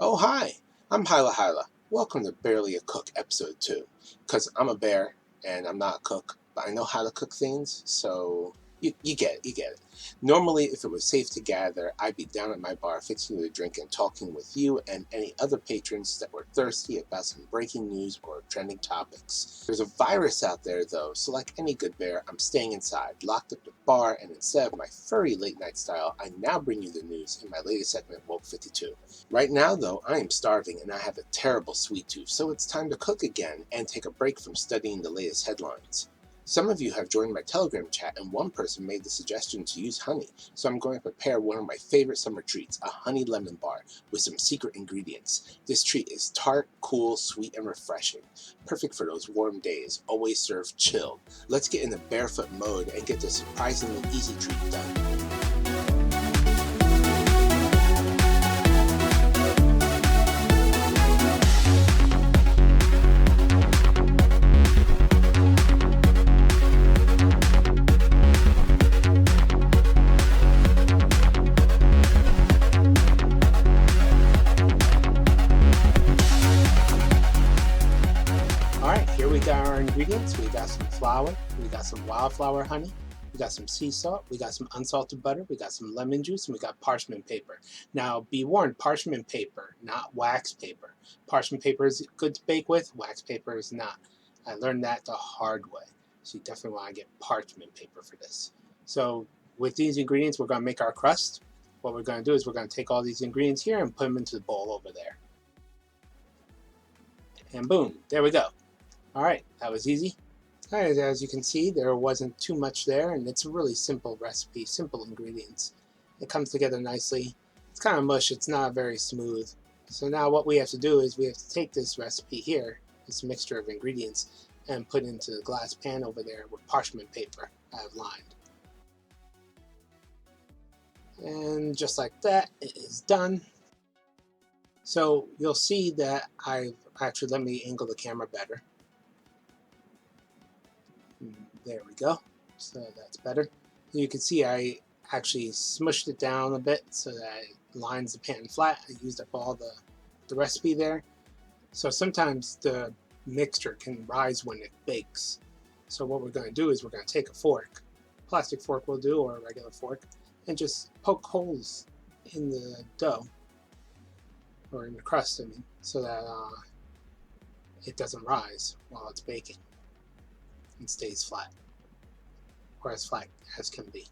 Oh, hi, I'm HilaHila. Welcome to Barely a Cook, episode 2. Because I'm a bear, and I'm not a cook, but I know how to cook things, so you get it. Normally, if it was safe to gather, I'd be down at my bar fixing a drink and talking with you and any other patrons that were thirsty about some breaking news or trending topics. There's a virus out there, though, so like any good bear, I'm staying inside, locked up at the bar, and instead of my furry late-night style, I now bring you the news in my latest segment, Woke 52. Right now, though, I am starving and I have a terrible sweet tooth, so it's time to cook again and take a break from studying the latest headlines. Some of you have joined my Telegram chat, and one person made the suggestion to use honey, so I'm going to prepare one of my favorite summer treats, a honey lemon bar, with some secret ingredients. This treat is tart, cool, sweet, and refreshing. Perfect for those warm days, always served chilled. Let's get into barefoot mode and get this surprisingly easy treat done. Alright, here we got our ingredients. We got some flour, we got some wildflower honey, we got some sea salt, we got some unsalted butter, we got some lemon juice, and we got parchment paper. Now, be warned, parchment paper, not wax paper. Parchment paper is good to bake with, wax paper is not. I learned that the hard way, so you definitely want to get parchment paper for this. So, with these ingredients, we're going to make our crust. What we're going to do is we're going to take all these ingredients here and put them into the bowl over there. And boom, there we go. Alright, that was easy. Alright, as you can see, there wasn't too much there, and it's a really simple recipe, simple ingredients. It comes together nicely. It's kind of mush, it's not very smooth. So now what we have to do is we have to take this recipe here, this mixture of ingredients, and put it into the glass pan over there with parchment paper I've lined. And just like that, it is done. So you'll see that let me angle the camera better. There we go. So that's better. You can see I actually smushed it down a bit so that it lines the pan flat. I used up all the recipe there. So sometimes the mixture can rise when it bakes. So what we're going to do is we're going to take a fork, plastic fork will do, or a regular fork, and just poke holes in the dough, or in the crust, I mean, so that it doesn't rise while it's baking. And stays flat, or as flat as can be.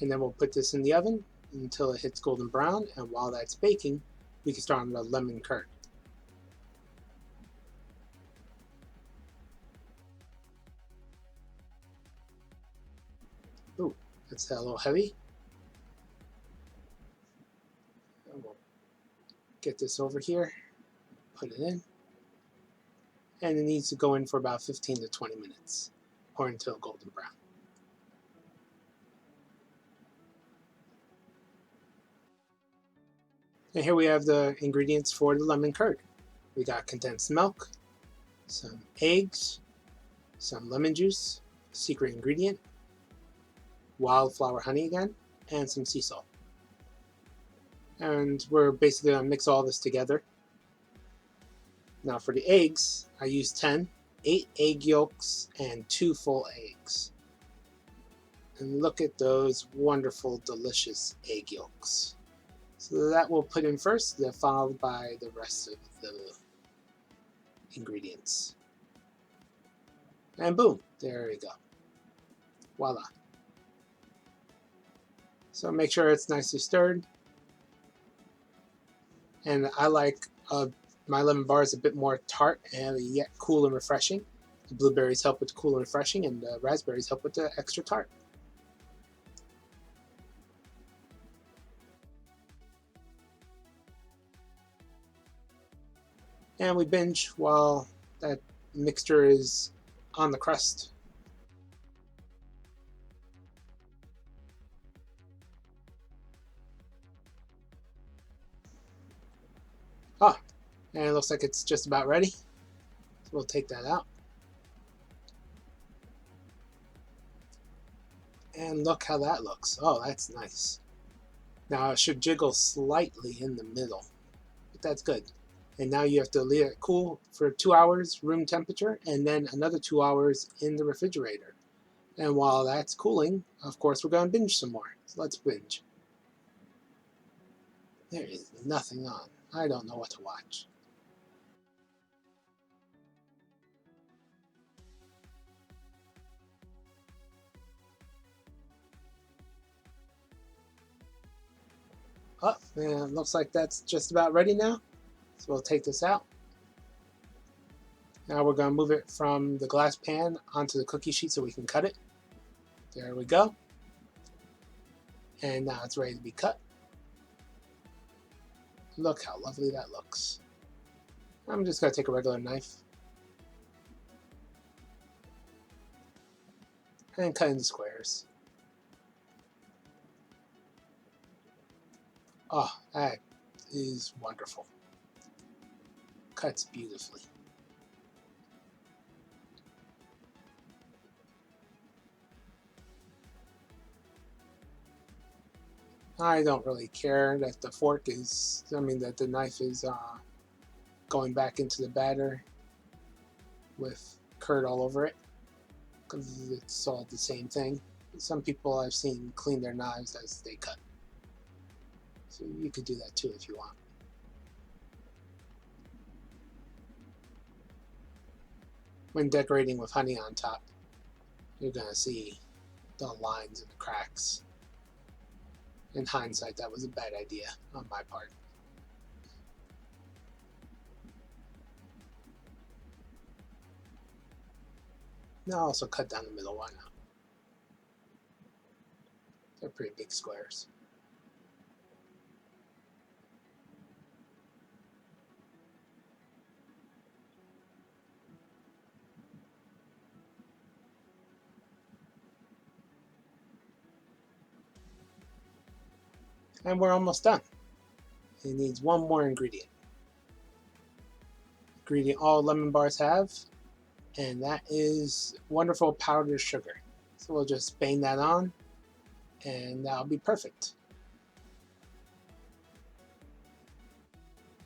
And then we'll put this in the oven until it hits golden brown, and while that's baking, we can start on the lemon curd. Ooh, that's a little heavy. And we'll get this over here, put it in. And it needs to go in for about 15 to 20 minutes, or until golden brown. And here we have the ingredients for the lemon curd. We got condensed milk, some eggs, some lemon juice, secret ingredient, wildflower honey again, and some sea salt. And we're basically going to mix all this together. Now for the eggs, I used 8 egg yolks and 2 full eggs. And look at those wonderful, delicious egg yolks. So that we'll put in first, then followed by the rest of the ingredients. And boom, there we go. Voila. So make sure it's nicely stirred. And I like my lemon bar is a bit more tart and yet cool and refreshing. The blueberries help with the cool and refreshing, and the raspberries help with the extra tart. And we binge while that mixture is on the crust. Ah, and it looks like it's just about ready. So we'll take that out. And look how that looks. Oh, that's nice. Now it should jiggle slightly in the middle, but that's good. And now you have to let it cool for 2 hours, room temperature, and then another 2 hours in the refrigerator. And while that's cooling, of course, we're going to binge some more. So let's binge. There is nothing on. I don't know what to watch. Oh, and it looks like that's just about ready now. So we'll take this out. Now we're going to move it from the glass pan onto the cookie sheet so we can cut it. There we go. And now it's ready to be cut. Look how lovely that looks. I'm just going to take a regular knife and cut into squares. Oh, that is wonderful. Cuts beautifully. I don't really care that the that the knife is going back into the batter with curd all over it, because it's all the same thing. Some people I've seen clean their knives as they cut. So you could do that too if you want. When decorating with honey on top, you're going to see the lines and the cracks. In hindsight, that was a bad idea on my part. Now I'll also cut down the middle, why not? They're pretty big squares. And we're almost done. It needs one more ingredient. Ingredient all lemon bars have, and that is wonderful powdered sugar. So we'll just bang that on, and that'll be perfect.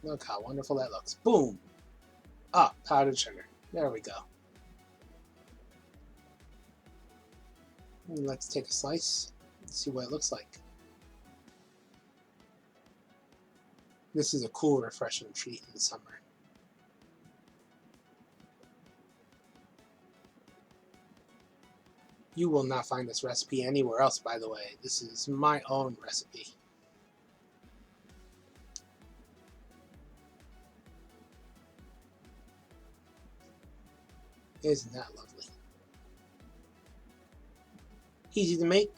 Look how wonderful that looks. Boom! Ah, powdered sugar. There we go. And let's take a slice and see what it looks like. This is a cool, refreshing treat in the summer. You will not find this recipe anywhere else, by the way. This is my own recipe. Isn't that lovely? Easy to make,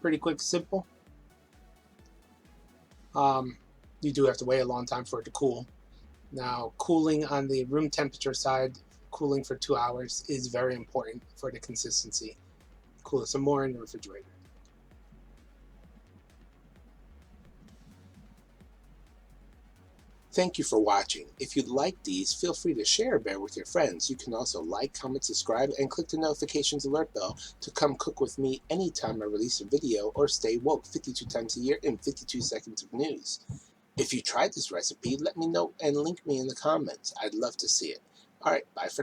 pretty quick, simple. You do have to wait a long time for it to cool. Now, cooling on the room temperature side, cooling for 2 hours is very important for the consistency. Cool it some more in the refrigerator. Thank you for watching. If you like these, feel free to share a bear with your friends. You can also like, comment, subscribe, and click the notifications alert bell to come cook with me anytime I release a video or stay woke 52 times a year in 52 seconds of news. If you tried this recipe, let me know and link me in the comments. I'd love to see it. Alright, bye for now.